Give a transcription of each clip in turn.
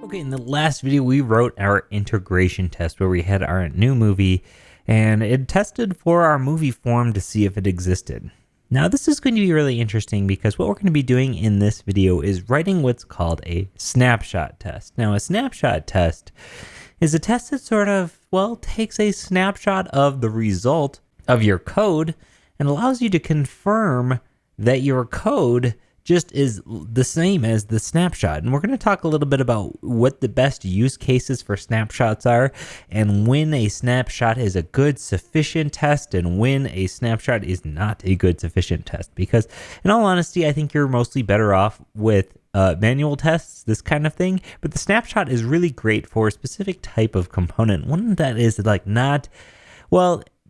Okay, in the last video, we wrote our integration test where we had our new movie and it tested for our movie form to see if it existed. Now, this is going to be really interesting because what we're going to be doing in this video is writing what's called a snapshot test. Now, a snapshot test is a test that sort of, takes a snapshot of the result of your code and allows you to confirm that your code just is the same as the snapshot. And we're going to talk a little bit about what the best use cases for snapshots are and when a snapshot is a good sufficient test and when a snapshot is not a good sufficient test. Because in all honesty, I think you're mostly better off with manual tests, this kind of thing. But the snapshot is really great for a specific type of component. One that is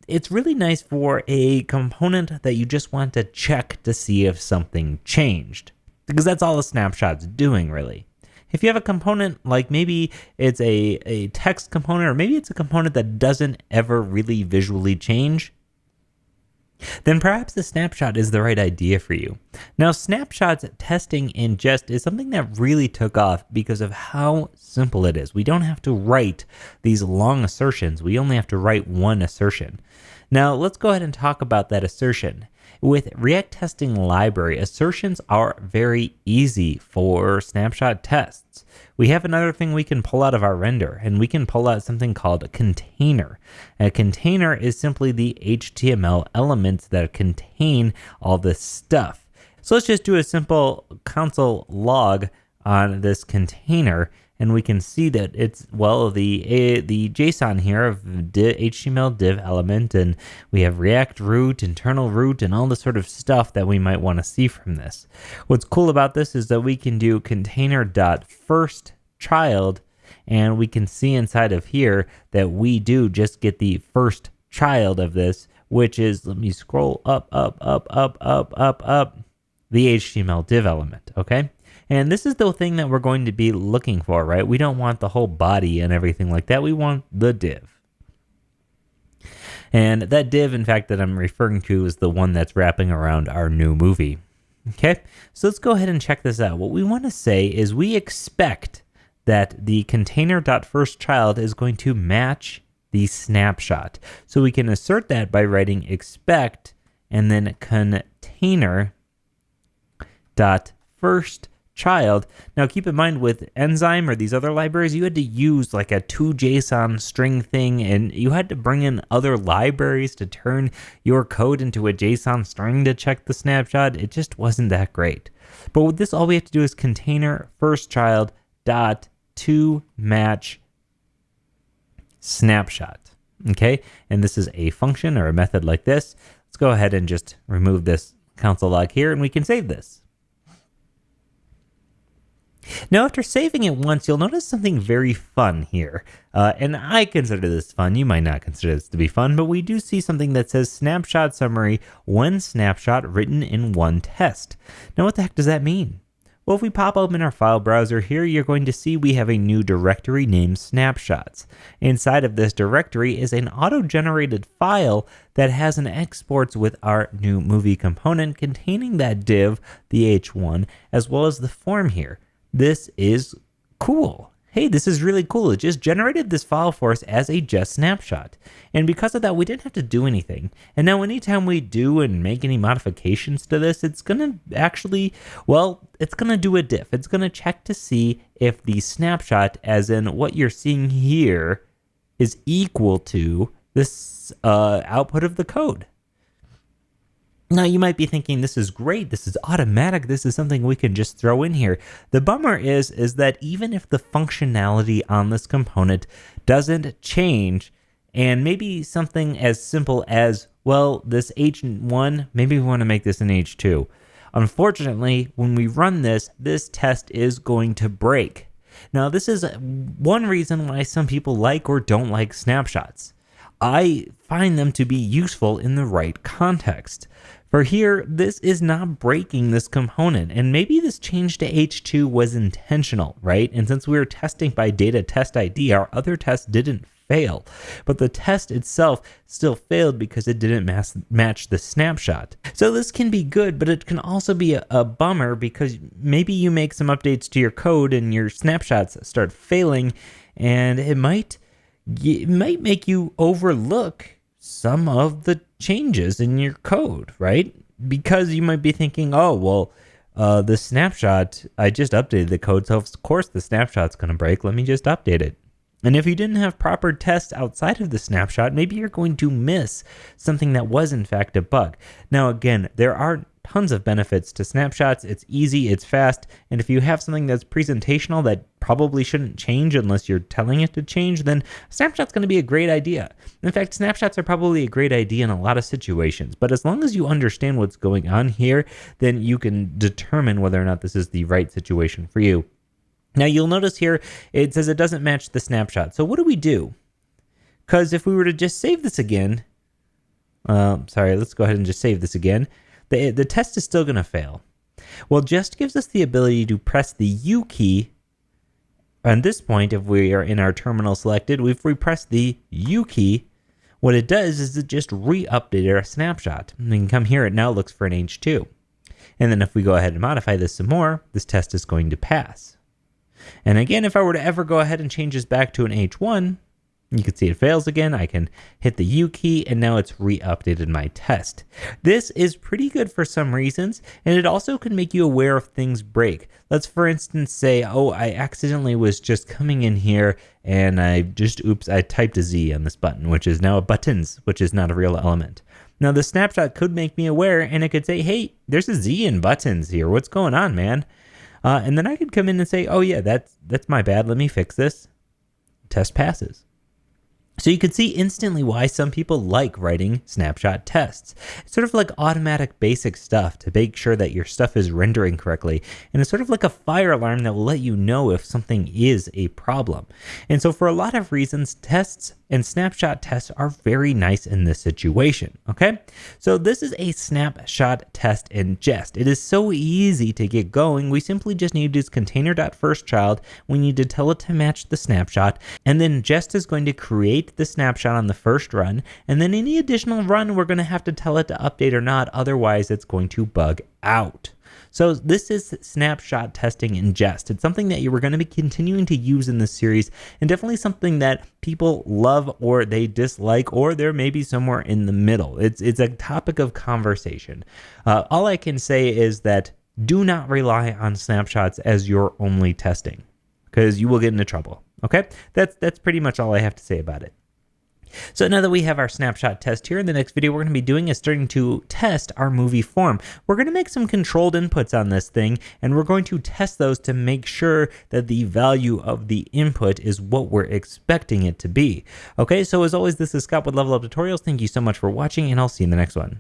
it's really nice for a component that you just want to check to see if something changed, because that's all a snapshot's doing, really. If you have a component like maybe it's a text component, or maybe it's a component that doesn't ever really visually change, then perhaps the snapshot is the right idea for you. Now, snapshots testing in Jest is something that really took off because of how simple it is. We don't have to write these long assertions. We only have to write one assertion. Now, let's go ahead and talk about that assertion. With React Testing Library, assertions are very easy for snapshot tests. We have another thing we can pull out of our render, and we can pull out something called a container. A container is simply the HTML elements that contain all this stuff. So let's just do a simple console log on this container, and we can see that it's, the JSON here of HTML div element, and we have React root, internal root, and all the sort of stuff that we might want to see from this. What's cool about this is that we can do container.firstChild, and we can see inside of here that we do just get the first child of this, which is, let me scroll up, the HTML div element, okay? And this is the thing that we're going to be looking for, right? We don't want the whole body and everything like that. We want the div. And that div, in fact, that I'm referring to is the one that's wrapping around our new movie. Okay, so let's go ahead and check this out. What we want to say is we expect that the container.firstChild is going to match the snapshot. So we can assert that by writing expect and then container.firstChild. Now keep in mind with Enzyme or these other libraries, you had to use like a 2JSON string thing, and you had to bring in other libraries to turn your code into a JSON string to check the snapshot. It just wasn't that great. But with this, all we have to do is container firstChild dot to match snapshot. Okay, and this is a function or a method like this. Let's go ahead and just remove this console log here, and we can save this. Now, after saving it once, you'll notice something very fun here. And I consider this fun. You might not consider this to be fun, but we do see something that says snapshot summary, one snapshot written in one test. Now, what the heck does that mean? Well, if we pop open our file browser here, you're going to see we have a new directory named snapshots. Inside of this directory is an auto-generated file that has an exports with our new movie component containing that div, the H1, as well as the form here. This is cool. Hey, this is really cool. It just generated this file for us as a Jest snapshot. And because of that, we didn't have to do anything. And now anytime we do and make any modifications to this, it's going to actually, it's going to do a diff. It's going to check to see if the snapshot, as in what you're seeing here, is equal to this output of the code. Now, you might be thinking, this is great, this is automatic, this is something we can just throw in here. The bummer is that even if the functionality on this component doesn't change, and maybe something as simple as, this H1, maybe we want to make this an H2. Unfortunately, when we run this, this test is going to break. Now, this is one reason why some people like or don't like snapshots. I find them to be useful in the right context. For here, this is not breaking this component, and maybe this change to H2 was intentional, right? And since we were testing by data test ID, our other tests didn't fail. But the test itself still failed because it didn't match the snapshot. So this can be good, but it can also be a bummer because maybe you make some updates to your code and your snapshots start failing, and it might make you overlook some of the changes in your code, right? Because you might be thinking, oh, well, the snapshot, I just updated the code, so of course the snapshot's going to break. Let me just update it. And if you didn't have proper tests outside of the snapshot, maybe you're going to miss something that was in fact a bug. Now, again, there are tons of benefits to snapshots. It's easy, it's fast, and if you have something that's presentational that probably shouldn't change unless you're telling it to change, then snapshot's going to be a great idea. In fact, snapshots are probably a great idea in a lot of situations, but as long as you understand what's going on here, then you can determine whether or not this is the right situation for you. Now, you'll notice here, it says it doesn't match the snapshot. So what do we do? Because if we were to just save this again, let's go ahead and just save this again. The test is still going to fail. Well, Jest gives us the ability to press the U key. At this point, if we are in our terminal selected, if we press the U key, what it does is it just re-updated our snapshot. And we can come here, it now looks for an H2. And then if we go ahead and modify this some more, this test is going to pass. And again, if I were to ever go ahead and change this back to an H1, you can see it fails again. I can hit the U key, and now it's re-updated my test. This is pretty good for some reasons, and it also can make you aware if things break. Let's, for instance, say, oh, I accidentally was just coming in here, and I typed a Z on this button, which is now a buttons, which is not a real element. Now, the snapshot could make me aware, and it could say, hey, there's a Z in buttons here. What's going on, man? And then I could come in and say, oh, yeah, that's my bad. Let me fix this. Test passes. So you can see instantly why some people like writing snapshot tests. It's sort of like automatic basic stuff to make sure that your stuff is rendering correctly. And it's sort of like a fire alarm that will let you know if something is a problem. And so for a lot of reasons, tests and snapshot tests are very nice in this situation, okay? So this is a snapshot test in Jest. It is so easy to get going. We simply just need to use container.firstChild. We need to tell it to match the snapshot, and then Jest is going to create the snapshot on the first run, and then any additional run, we're going to have to tell it to update or not, otherwise it's going to bug out. So this is snapshot testing in Jest. It's something that you were going to be continuing to use in this series, and definitely something that people love or they dislike, or they're maybe somewhere in the middle. It's a topic of conversation. All I can say is that do not rely on snapshots as your only testing, because you will get into trouble. Okay, that's pretty much all I have to say about it. So now that we have our snapshot test here, in the next video we're going to be doing is starting to test our movie form. We're going to make some controlled inputs on this thing, and we're going to test those to make sure that the value of the input is what we're expecting it to be. Okay, so as always, this is Scott with Level Up Tutorials. Thank you so much for watching, and I'll see you in the next one.